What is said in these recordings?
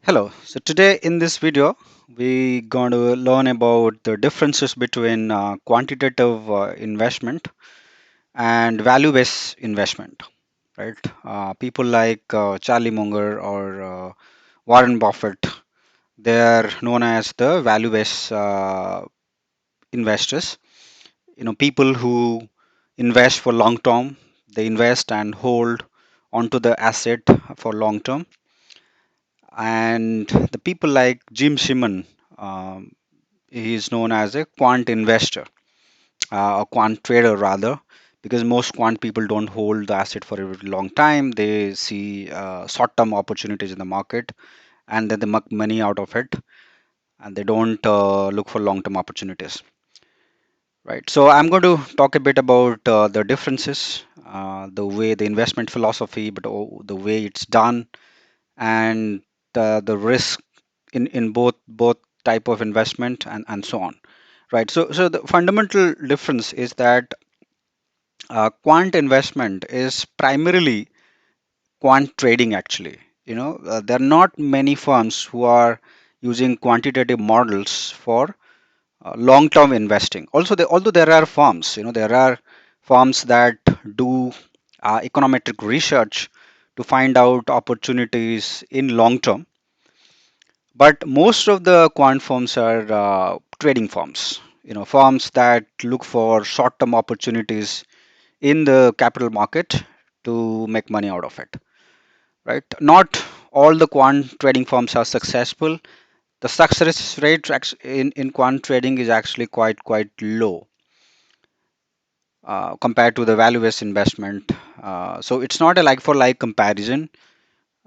Hello. So today in this video, we going to learn about the differences between quantitative investment and value-based investment, right? People like Charlie Munger or Warren Buffett, they are known as the value-based investors. People who invest for long term, they invest and hold onto the asset for long term. And the people like Jim Simon, um, he is known as a quant investor, a quant trader rather, because most quant people don't hold the asset for a very long time. They see short-term opportunities in the market, and then they make money out of it, and they don't look for long-term opportunities. Right. So I'm going to talk a bit about the differences, the way the investment philosophy, but the way it's done, and the risk in both type of investment and so on, right? So the fundamental difference is that quant investment is primarily quant trading actually. There are not many firms who are using quantitative models for long-term investing. Although there are firms, there are firms that do econometric research to find out opportunities in long term. But most of the quant firms are trading firms, firms that look for short-term opportunities in the capital market to make money out of it, right? Not all the quant trading firms are successful. The success rate in quant trading is actually quite low compared to the value-based investment. So it's not a like-for-like comparison.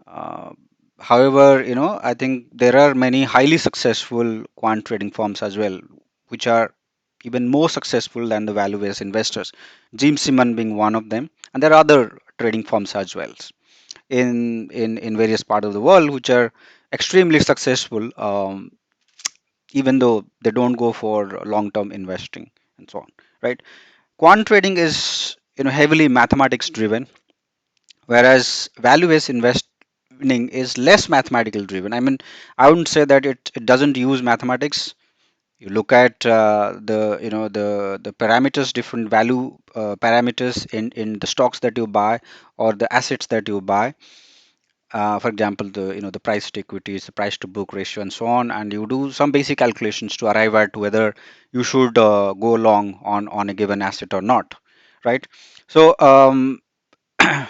Uh, However, I think there are many highly successful quant trading firms as well, which are even more successful than the value-based investors. Jim Simon being one of them, and there are other trading firms as well in various parts of the world which are extremely successful, even though they don't go for long-term investing and so on. Right? Quant trading is heavily mathematics driven, whereas value-based investing is less mathematical driven. I mean, I wouldn't say that it doesn't use mathematics. You look at the parameters, different value parameters in the stocks that you buy or the assets that you buy. For example, the price to equities, the price to book ratio, and so on, and you do some basic calculations to arrive at whether you should go long on a given asset or not, right? So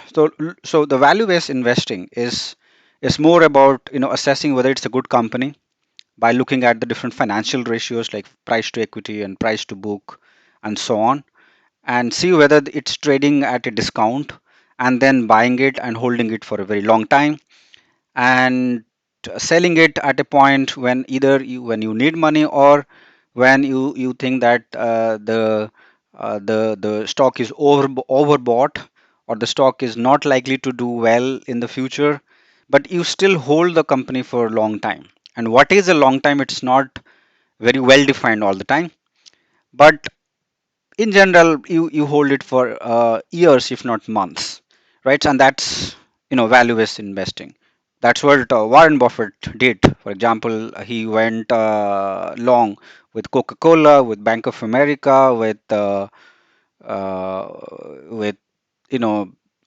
so the value based investing is more about assessing whether it's a good company by looking at the different financial ratios like price to equity and price to book and so on, and see whether it's trading at a discount, and then buying it and holding it for a very long time, and selling it at a point when either when you need money, or when you think that the stock is overbought, or the stock is not likely to do well in the future, but you still hold the company for a long time. And what is a long time? It's not very well defined all the time, but in general you hold it for years if not months, right? And that's value based investing. That's what Warren Buffett did. For example, he went long with Coca-Cola, with Bank of America, uh, with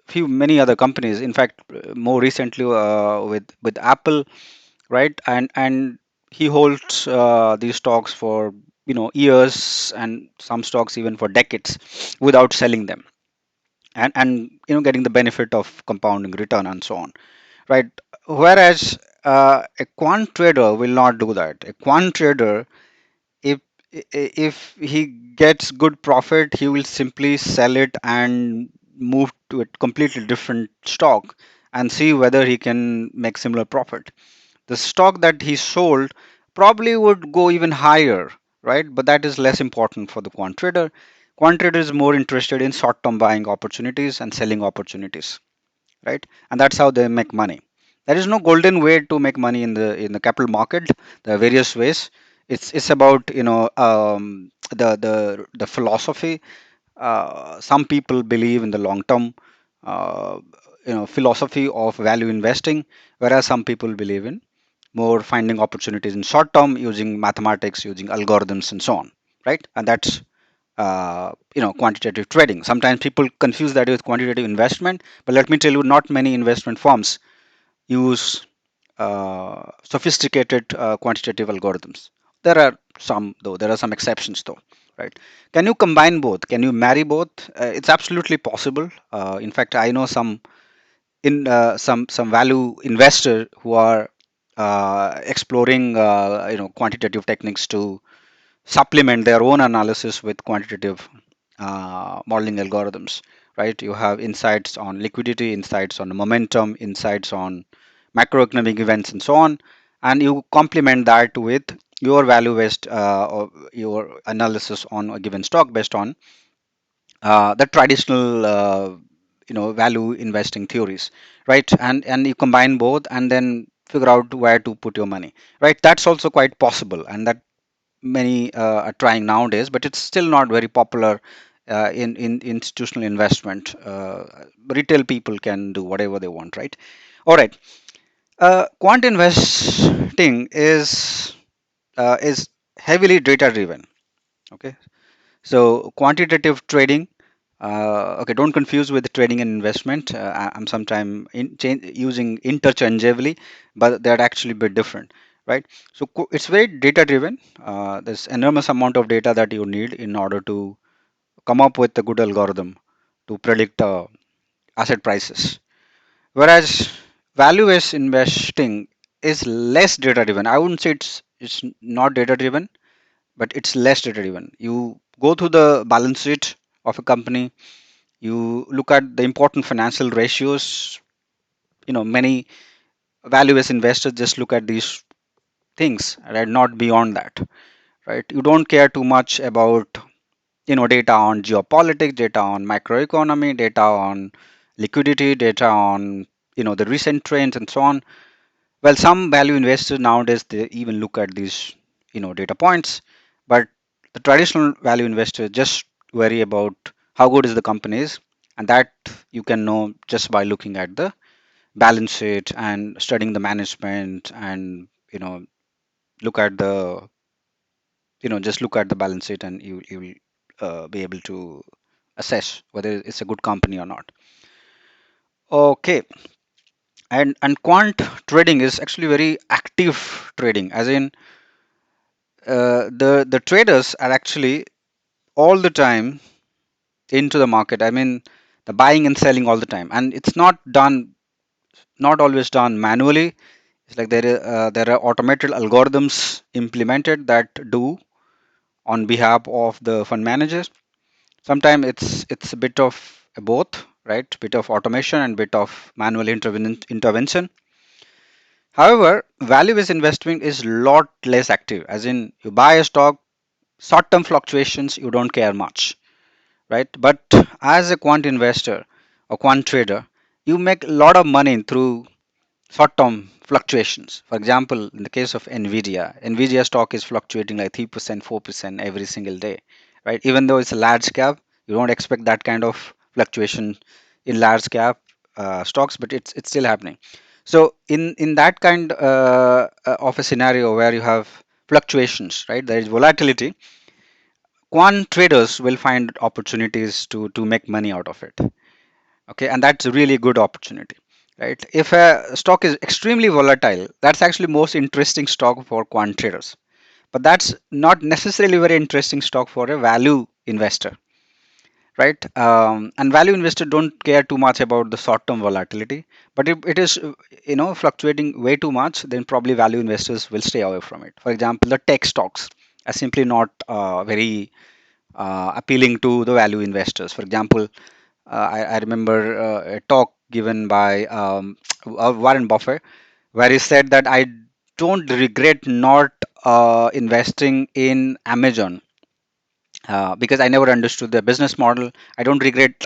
few many other companies. In fact, more recently with Apple, right? And he holds these stocks for years, and some stocks even for decades without selling them, and getting the benefit of compounding return and so on, right? Whereas a quant trader will not do that. A quant trader, if if he gets good profit, he will simply sell it and move to a completely different stock and see whether he can make similar profit. The stock that he sold probably would go even higher, right? But that is less important for the quant trader. Quant trader is more interested in short term buying opportunities and selling opportunities, right? And that's how they make money. There is no golden way to make money in the capital market. There are various ways. It's about the philosophy. Some people believe in the long term philosophy of value investing, whereas some people believe in more finding opportunities in short term using mathematics, using algorithms, and so on, right? And that's quantitative trading. Sometimes people confuse that with quantitative investment, but let me tell you, not many investment firms use sophisticated quantitative algorithms. There are some, though. There are some exceptions, though. Right? Can you combine both? Can you marry both? It's absolutely possible. In fact, I know some value investor who are exploring quantitative techniques to supplement their own analysis with quantitative modeling algorithms, right? You have insights on liquidity, insights on momentum, insights on macroeconomic events, and so on, and you complement that with your value based or your analysis on a given stock based on the traditional value investing theories, right? And you combine both and then figure out where to put your money, right? That's also quite possible, and that many are trying nowadays, but it's still not very popular in institutional investment. Retail people can do whatever they want, right? All right. Quant investing is heavily data driven. Okay, so quantitative trading. Okay, don't confuse with trading and investment. I'm sometimes using interchangeably, but they're actually a bit different, right? So it's very data driven. There's enormous amount of data that you need in order to come up with a good algorithm to predict asset prices. Whereas value-based investing is less data driven. I wouldn't say it's not data driven, but it's less data driven. You go through the balance sheet of a company, you look at the important financial ratios. Many value-based investors just look at these things, right? Not beyond that, right? You don't care too much about data on geopolitics, data on macroeconomy, data on liquidity, data on the recent trends and so on. Well, some value investors nowadays, they even look at these data points, but the traditional value investor just worry about how good is the company is, and that you can know just by looking at the balance sheet and studying the management, and look at the just look at the balance sheet, and you will be able to assess whether it's a good company or not. Okay, and quant trading is actually very active trading, as in the traders are actually all the time into the market. I mean, the buying and selling all the time, and it's not always done manually. It's like there are automated algorithms implemented that do on behalf of the fund managers. Sometimes it's a bit of both, right? Bit of automation and bit of manual intervention. However, value-based investing is lot less active. As in, you buy a stock, short-term fluctuations, you don't care much, right? But as a quant investor or quant trader, you make a lot of money through short-term fluctuations. For example, in the case of Nvidia stock is fluctuating like 3%, 4% every single day, right? Even though it's a large cap, you don't expect that kind of fluctuation in large cap stocks, but it's still happening. So in that kind of a scenario where you have fluctuations, right? There is volatility. Quant traders will find opportunities to make money out of it. Okay, and that's a really good opportunity, right? If a stock is extremely volatile, that's actually most interesting stock for quant traders, but that's not necessarily very interesting stock for a value investor, right? And value investor don't care too much about the short term volatility, but if it is fluctuating way too much, then probably value investors will stay away from it. For example, the tech stocks are simply not very appealing to the value investors. For example, I remember a talk given by Warren Buffett, where he said that I don't regret not investing in Amazon because I never understood the business model. I don't regret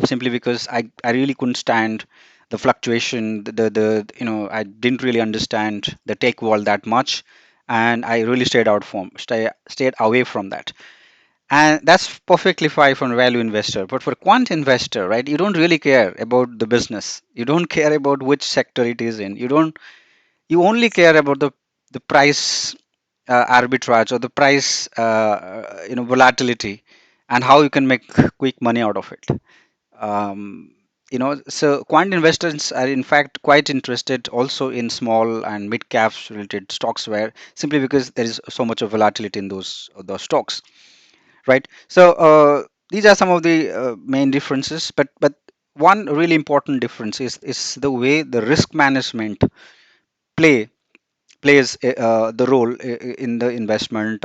simply because I really couldn't stand the fluctuation. I didn't really understand the tech world that much, and I really stayed away from that. And that's perfectly fine for a value investor. But for a quant investor, right, you don't really care about the business. You don't care about which sector it is in. you only care about the price arbitrage or the price volatility and how you can make quick money out of it. So quant investors are in fact quite interested also in small and mid caps related stocks, where simply because there is so much of volatility in those stocks, right? So these are some of the main differences, but one really important difference is the way the risk management play plays the role in the investment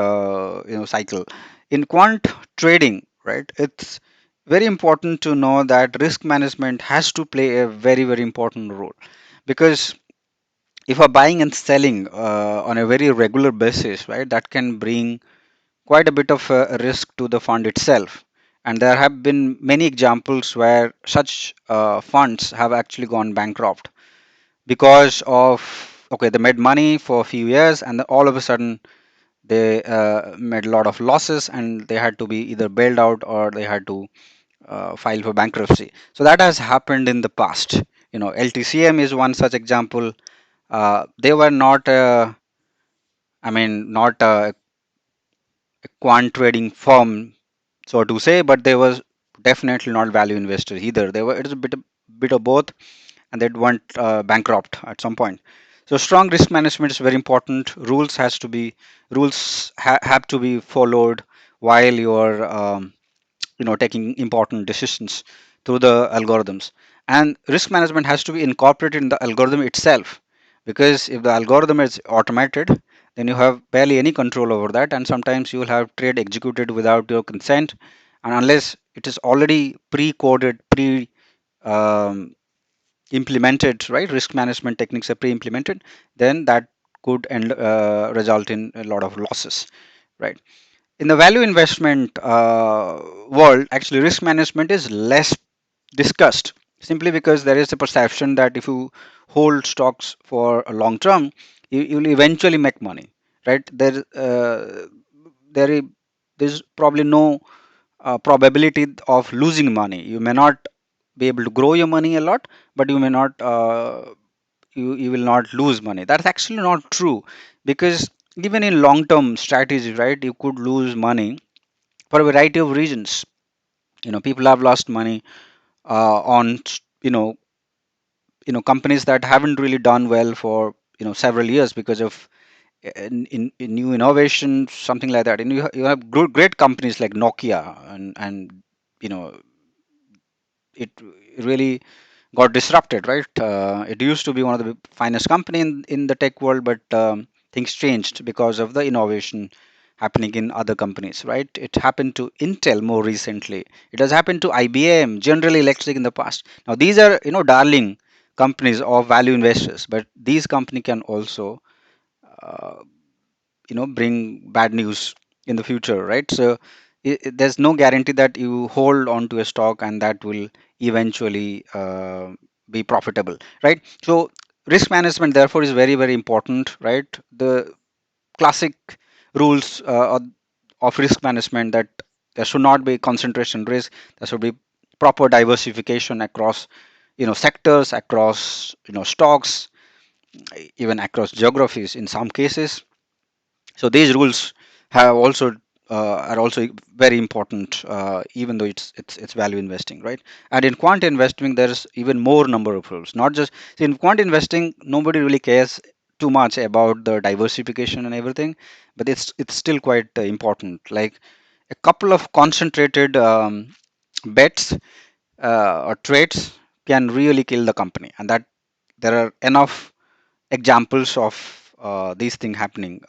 cycle. In quant trading, right, it's very important to know that risk management has to play a very important role, because if you're buying and selling on a very regular basis, right, that can bring quite a bit of risk to the fund itself. And there have been many examples where such funds have actually gone bankrupt because of, okay, they made money for a few years and then all of a sudden they made a lot of losses and they had to be either bailed out or they had to file for bankruptcy. So that has happened in the past. LTCM is one such example. They were not not a quant trading firm, so to say, but they was definitely not value investors either. They were, it is a bit of both, and they went bankrupt at some point. So strong risk management is very important. Rules have to be followed while you're taking important decisions through the algorithms. And risk management has to be incorporated in the algorithm itself, because if the algorithm is automated, then you have barely any control over that, and sometimes you will have trade executed without your consent, and unless it is already pre-coded, pre um, implemented, right, risk management techniques are pre-implemented, then that could result in a lot of losses, right? In the value investment world, actually risk management is less discussed, simply because there is a perception that if you hold stocks for a long term, you will eventually make money, right? There is there's probably no probability of losing money. You may not be able to grow your money a lot, but you may not you will not lose money. That's actually not true, because even in long term strategy, right, you could lose money for a variety of reasons. People have lost money on companies that haven't really done well for several years because of in new innovations, something like that. And you have great companies like Nokia, and you know it really got disrupted, right? It used to be one of the finest company in the tech world, but things changed because of the innovation happening in other companies, right? It happened to Intel more recently. It has happened to IBM, General Electric in the past. Now these are darling companies of value investors, but these company can also uh, bring bad news in the future, right? So there's no guarantee that you hold on to a stock and that will eventually be profitable, right? So risk management therefore is very important, right? The classic rules of risk management, that there should not be concentration risk, there should be proper diversification across sectors, across stocks, even across geographies in some cases. So these rules have also are also very important, even though it's value investing, right? And in quant investing, there's even more number of rules. Not just, see, in quant investing, nobody really cares too much about the diversification and everything, but it's still quite important. Like a couple of concentrated bets or trades can really kill the company, and that there are enough examples of these things happening.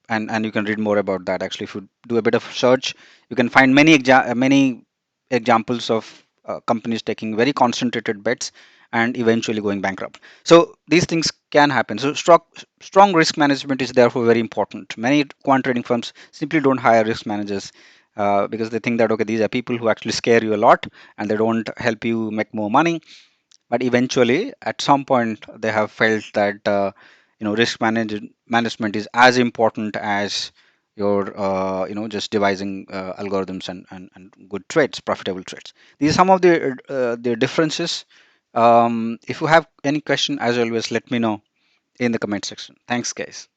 And you can read more about that. Actually, if you do a bit of search, you can find many examples of companies taking very concentrated bets and eventually going bankrupt. So these things can happen. So strong risk management is therefore very important. Many quant trading firms simply don't hire risk managers because they think that, okay, these are people who actually scare you a lot and they don't help you make more money. But eventually at some point they have felt that management is as important as your just devising algorithms and good trades, profitable trades. These are some of the differences. If you have any question, as always, let me know. in the comment section. Thanks, guys.